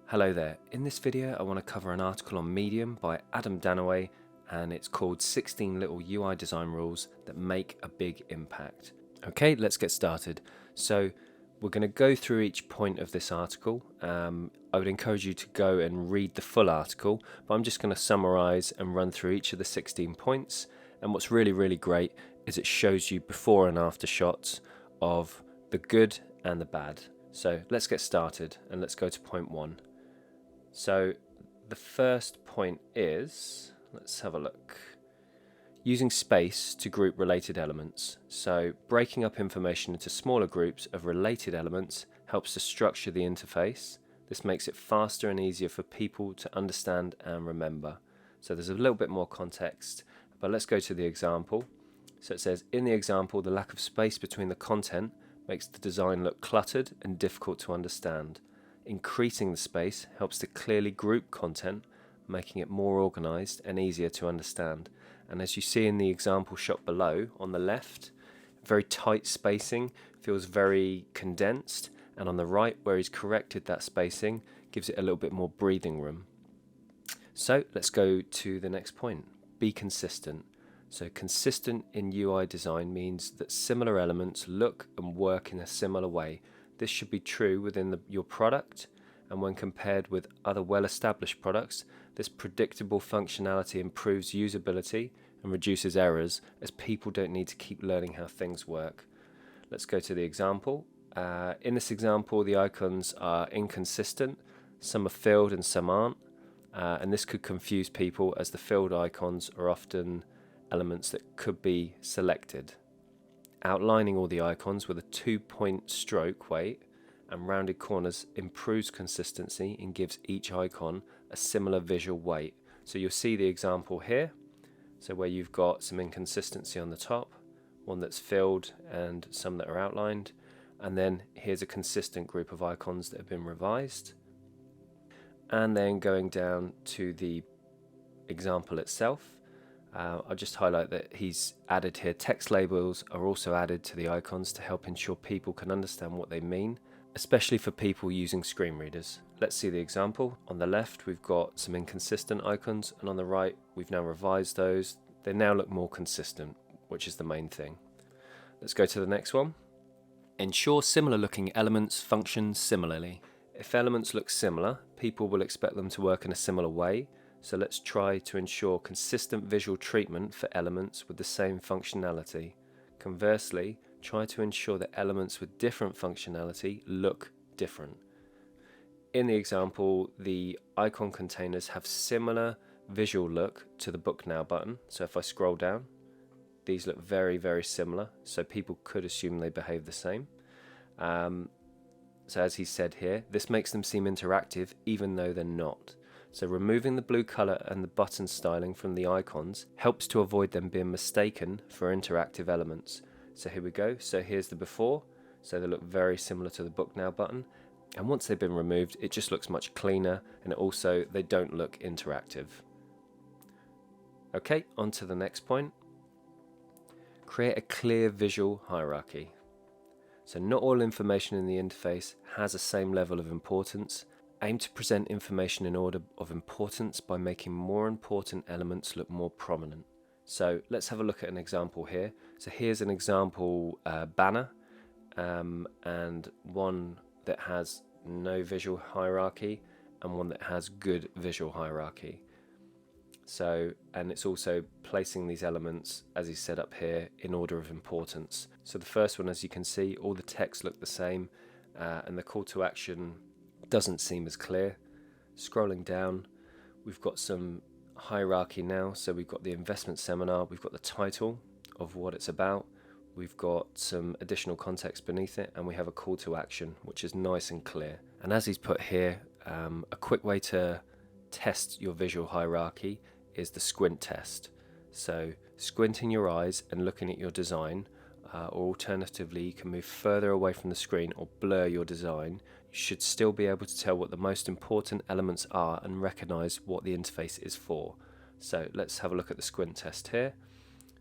Hello there. In this video I want to cover an article on Medium by Adam Danaway, and it's called 16 Little UI Design Rules That Make a Big Impact. Okay, let's get started. So we're going to go through each point of this article. I would encourage you to go and read the full article, but I'm just going to summarize and run through each of the 16 points. And what's really great is it shows you before and after shots of the good and the bad. So let's get started and let's go to point 1. So the first point is, let's have a look, using space to group related elements. So breaking up information into smaller groups of related elements helps to structure the interface. This makes it faster and easier for people to understand and remember. So there's a little bit more context, but let's go to the example. So it says, in the example, the lack of space between the content makes the design look cluttered and difficult to understand. Increasing the space helps to clearly group content, making it more organized and easier to understand. And as you see in the example shot below on the left, very tight spacing feels very condensed, and on the right, where he's corrected that spacing, gives it a little bit more breathing room. So let's go to the next point. Be consistent. So consistent in UI design means that similar elements look and work in a similar way. This should be true within your product, and when compared with other well-established products, this predictable functionality improves usability and reduces errors, as people don't need to keep learning how things work. Let's go to the example. In this example, the icons are inconsistent. Some are filled and some aren't, and this could confuse people, as the filled icons are often elements that could be selected. Outlining all the icons with a 2-point stroke weight and rounded corners improves consistency and gives each icon a similar visual weight. So you'll see the example here, so where you've got some inconsistency on the top, one that's filled and some that are outlined, and then here's a consistent group of icons that have been revised. And then going down to the example itself, I'll just highlight that he's added here text labels are also added to the icons to help ensure people can understand what they mean, especially for people using screen readers. Let's see the example. On the left we've got some inconsistent icons, and on the right we've now revised those. They now look more consistent, which is the main thing. Let's go to the next one. Ensure similar looking elements function similarly. If elements look similar, people will expect them to work in a similar way. So let's try to ensure consistent visual treatment for elements with the same functionality. Conversely, try to ensure that elements with different functionality look different. In the example, the icon containers have similar visual look to the Book Now button. So if I scroll down, these look very similar, so people could assume they behave the same. So as he said here, this makes them seem interactive even though they're not. So removing the blue color and the button styling from the icons helps to avoid them being mistaken for interactive elements. So here we go. So here's the before. So they look very similar to the Book Now button. And once they've been removed, it just looks much cleaner, and also they don't look interactive. Okay, on to the next point. Create a clear visual hierarchy. So not all information in the interface has the same level of importance. Aim to present information in order of importance by making more important elements look more prominent. So let's have a look at an example here. So here's an example banner, and one that has no visual hierarchy and one that has good visual hierarchy. So, and it's also placing these elements, as he said up here, in order of importance. So the first one, as you can see, all the text look the same, and the call to action doesn't seem as clear. Scrolling down, we've got some hierarchy now. So we've got the investment seminar, we've got the title of what it's about, we've got some additional context beneath it, and we have a call to action, which is nice and clear. And as he's put here, a quick way to test your visual hierarchy is the squint test. So squinting your eyes and looking at your design, or alternatively you can move further away from the screen or blur your design. You should still be able to tell what the most important elements are and recognize what the interface is for. So let's have a look at the squint test here.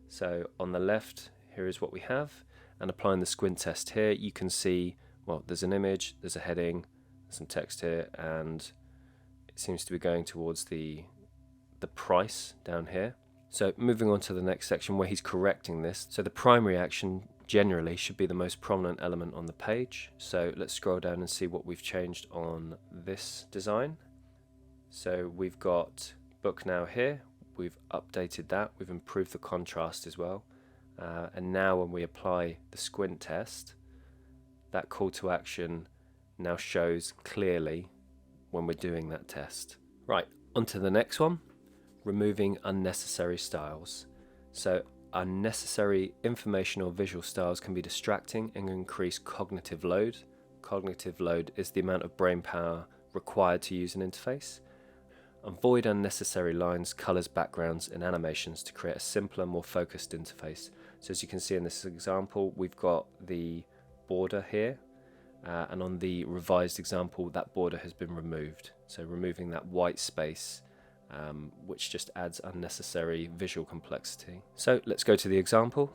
So on the left, here is what we have, and applying the squint test here, you can see, well, there's an image, there's a heading, some text here, and it seems to be going towards the price down here. So moving on to the next section where he's correcting this. So the primary action generally should be the most prominent element on the page. So let's scroll down and see what we've changed on this design. So we've got book now here. We've updated that. We've improved the contrast as well. And now when we apply the squint test, that call to action now shows clearly when we're doing that test. Right, on to the next one. Removing unnecessary styles. So unnecessary information or visual styles can be distracting and increase cognitive load. Cognitive load is the amount of brain power required to use an interface. Avoid unnecessary lines, colors, backgrounds, and animations to create a simpler, more focused interface. So as you can see in this example, we've got the border here, and on the revised example, that border has been removed. So removing that white space, which just adds unnecessary visual complexity. So let's go to the example.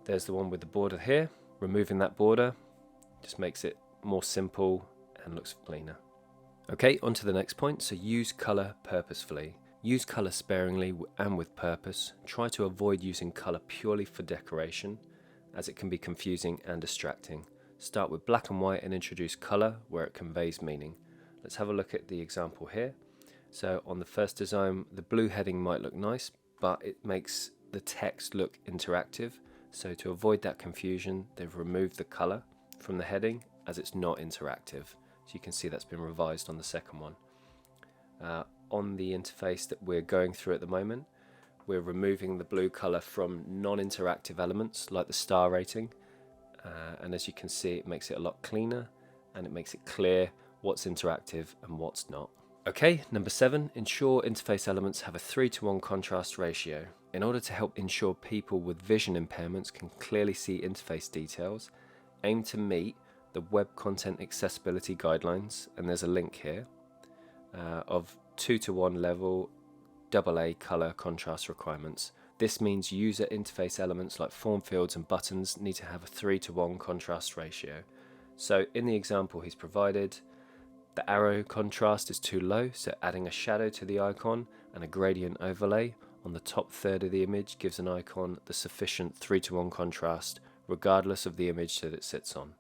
There's the one with the border here. Removing that border just makes it more simple and looks cleaner. Okay, on to the next point. So use color purposefully. Use color sparingly and with purpose. Try to avoid using color purely for decoration, as it can be confusing and distracting. Start with black and white and introduce color where it conveys meaning. Let's have a look at the example here. So on the first design, the blue heading might look nice, but it makes the text look interactive. So to avoid that confusion, they've removed the color from the heading as it's not interactive. So you can see that's been revised on the second one. On the interface that we're going through at the moment, we're removing the blue color from non-interactive elements like the star rating. And as you can see, it makes it a lot cleaner and it makes it clear what's interactive and what's not. Okay, number 7, ensure interface elements have a 3:1 contrast ratio. In order to help ensure people with vision impairments can clearly see interface details, aim to meet the Web Content Accessibility Guidelines, and there's a link here, of 2:1 level AA color contrast requirements. This means user interface elements like form fields and buttons need to have a 3:1 contrast ratio. So in the example he's provided, the arrow contrast is too low, so adding a shadow to the icon and a gradient overlay on the top third of the image gives an icon the sufficient 3:1 contrast regardless of the image that it sits on.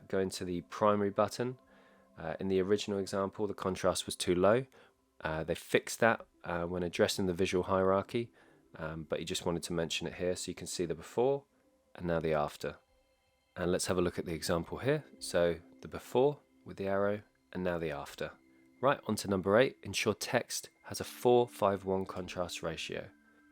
Going to the primary button, in the original example the contrast was too low. They fixed that when addressing the visual hierarchy, but he just wanted to mention it here so you can see the before and now the after. And let's have a look at the example here. So the before with the arrow and now the after. Right, on to number 8, ensure text has a 4:1 contrast ratio.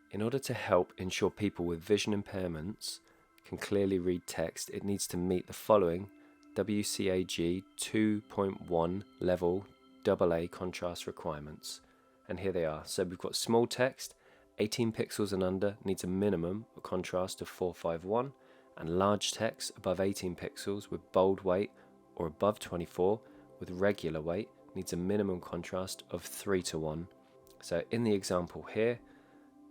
In order to help ensure people with vision impairments can clearly read text, it needs to meet the following WCAG 2.1 level AA contrast requirements. And here they are. So we've got small text, 18 pixels and under needs a minimum a contrast of 4:1, and large text above 18 pixels with bold weight or above 24 with regular weight needs a minimum contrast of 3:1. So in the example here,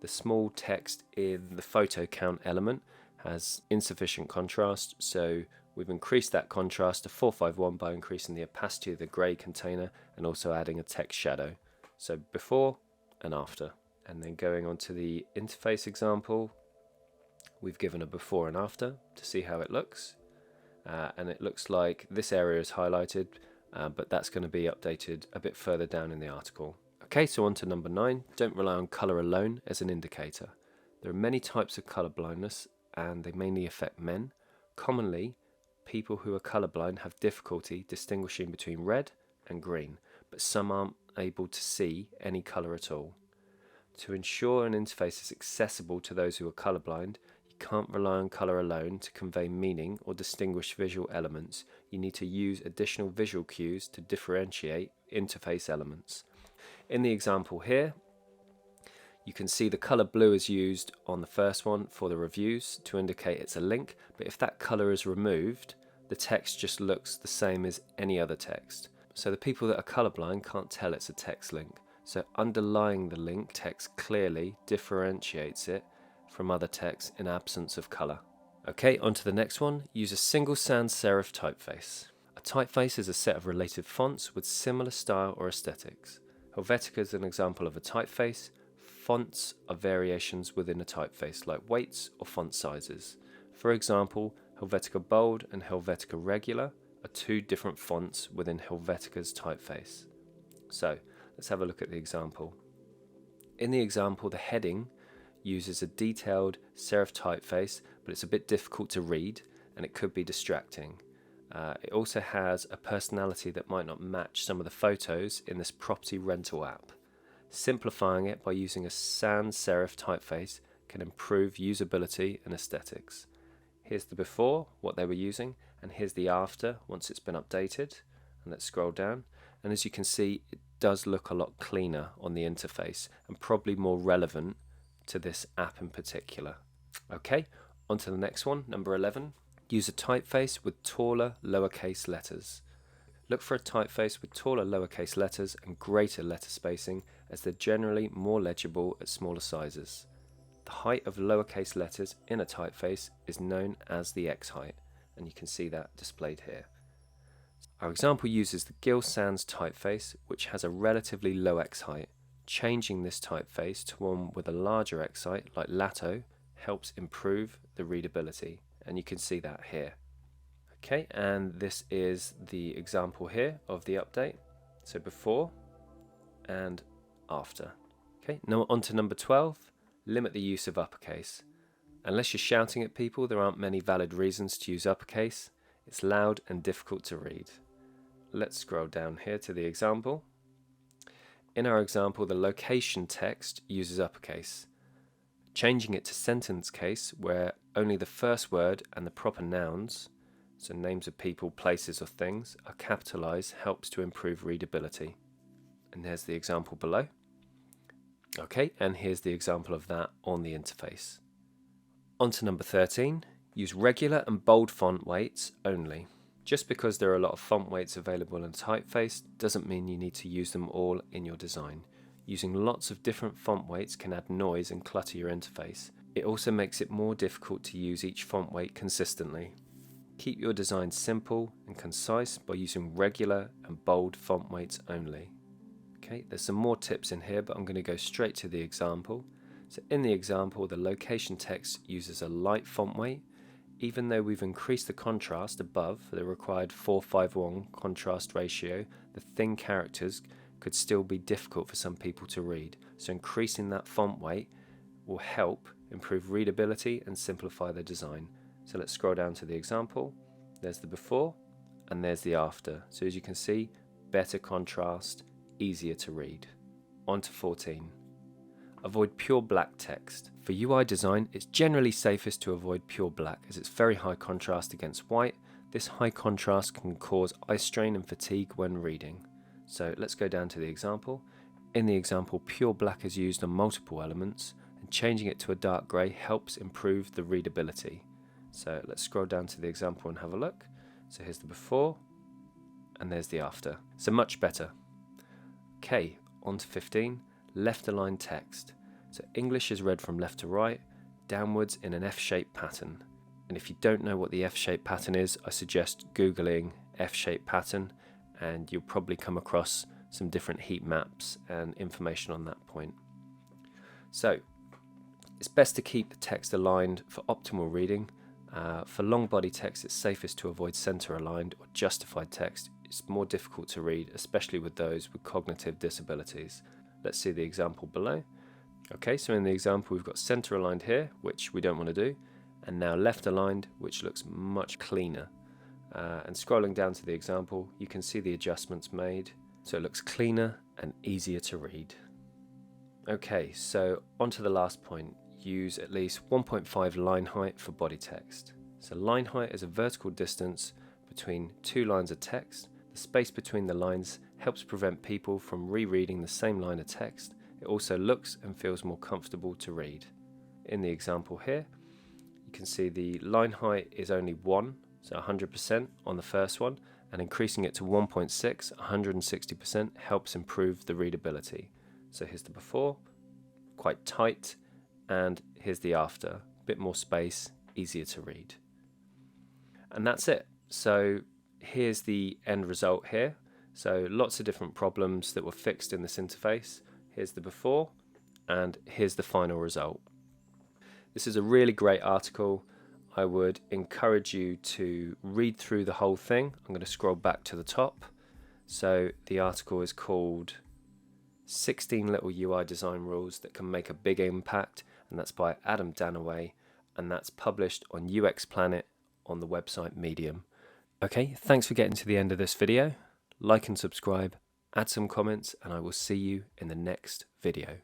the small text in the photo count element has insufficient contrast, so we've increased that contrast to 4:1 by increasing the opacity of the grey container and also adding a text shadow. So before and after. And then going on to the interface example, we've given a before and after to see how it looks. And it looks like this area is highlighted, but that's going to be updated a bit further down in the article. Okay, so on to number 9. Don't rely on colour alone as an indicator. There are many types of colour blindness and they mainly affect men. Commonly, people who are colourblind have difficulty distinguishing between red and green, but some aren't able to see any colour at all. To ensure an interface is accessible to those who are colourblind, you can't rely on colour alone to convey meaning or distinguish visual elements. You need to use additional visual cues to differentiate interface elements. In the example here, you can see the colour blue is used on the first one for the reviews to indicate it's a link, but if that colour is removed, the text just looks the same as any other text. So the people that are colourblind can't tell it's a text link. So underlying the link text clearly differentiates it from other text in absence of colour. Okay, on to the next one. Use a single sans serif typeface. A typeface is a set of related fonts with similar style or aesthetics. Helvetica is an example of a typeface. Fonts are variations within a typeface, like weights or font sizes. For example, Helvetica Bold and Helvetica Regular are two different fonts within Helvetica's typeface. So, let's have a look at the example. In the example, the heading uses a detailed serif typeface, but it's a bit difficult to read and it could be distracting. It also has a personality that might not match some of the photos in this property rental app. Simplifying it by using a sans serif typeface can improve usability and aesthetics. Here's the before, what they were using, and here's the after once it's been updated. And let's scroll down, and as you can see, it does look a lot cleaner on the interface and probably more relevant to this app in particular. Okay, on to the next one, number 11. Use a typeface with taller lowercase letters. Look for a typeface with taller lowercase letters and greater letter spacing, as they're generally more legible at smaller sizes. The height of lowercase letters in a typeface is known as the X height, and you can see that displayed here. Our example uses the Gill Sans typeface, which has a relatively low X height. Changing this typeface to one with a larger X height, like Lato, helps improve the readability, and you can see that here. Okay, and this is the example here of the update. So before and after. Okay, now on to number 12. Limit the use of uppercase. Unless you're shouting at people, there aren't many valid reasons to use uppercase. It's loud and difficult to read. Let's scroll down here to the example. In our example, the location text uses uppercase. Changing it to sentence case, where only the first word and the proper nouns, so names of people, places or things, are capitalized, helps to improve readability. And there's the example below. Okay, and here's the example of that on the interface. On to number 13. Use regular and bold font weights only. Just because there are a lot of font weights available in typeface doesn't mean you need to use them all in your design. Using lots of different font weights can add noise and clutter your interface. It also makes it more difficult to use each font weight consistently. Keep your design simple and concise by using regular and bold font weights only. Okay, there's some more tips in here, but I'm going to go straight to the example. So in the example, the location text uses a light font weight. Even though we've increased the contrast above the required 4:5:1 contrast ratio, the thin characters could still be difficult for some people to read. So increasing that font weight will help improve readability and simplify the design. So let's scroll down to the example. There's the before and there's the after. So as you can see, better contrast, easier to read. On to 14. Avoid pure black text. For UI design, it's generally safest to avoid pure black as it's very high contrast against white. This high contrast can cause eye strain and fatigue when reading. So let's go down to the example. In the example, pure black is used on multiple elements, and changing it to a dark grey helps improve the readability. So let's scroll down to the example and have a look. So here's the before and there's the after. So much better. Okay, on to 15. Left aligned text. So English is read from left to right, downwards in an F-shaped pattern. And if you don't know what the F-shaped pattern is, I suggest Googling F-shaped pattern, and you'll probably come across some different heat maps and information on that point. So it's best to keep the text aligned for optimal reading. For long body text, it's safest to avoid center aligned or justified text. It's more difficult to read, especially with those with cognitive disabilities. Let's see the example below. Okay, so in the example we've got center aligned here, which we don't want to do, and now left aligned, which looks much cleaner. And scrolling down to the example, you can see the adjustments made, so it looks cleaner and easier to read. Okay, so on to the last point. Use at least 1.5 line height for body text. So line height is a vertical distance between two lines of text. The space between the lines helps prevent people from rereading the same line of text. It also looks and feels more comfortable to read. In the example here, you can see the line height is only 1, so 100% on the first one, and increasing it to 1.6, 160% helps improve the readability. So here's the before, quite tight, and here's the after, a bit more space, easier to read. And that's it. So here's the end result here. So lots of different problems that were fixed in this interface. Here's the before, and here's the final result. This is a really great article. I would encourage you to read through the whole thing. I'm going to scroll back to the top. So the article is called 16 Little UI Design Rules That Can Make a Big Impact, and that's by Adam Danaway, and that's published on UX Planet on the website Medium. Okay, thanks for getting to the end of this video. Like and subscribe, add some comments, and I will see you in the next video.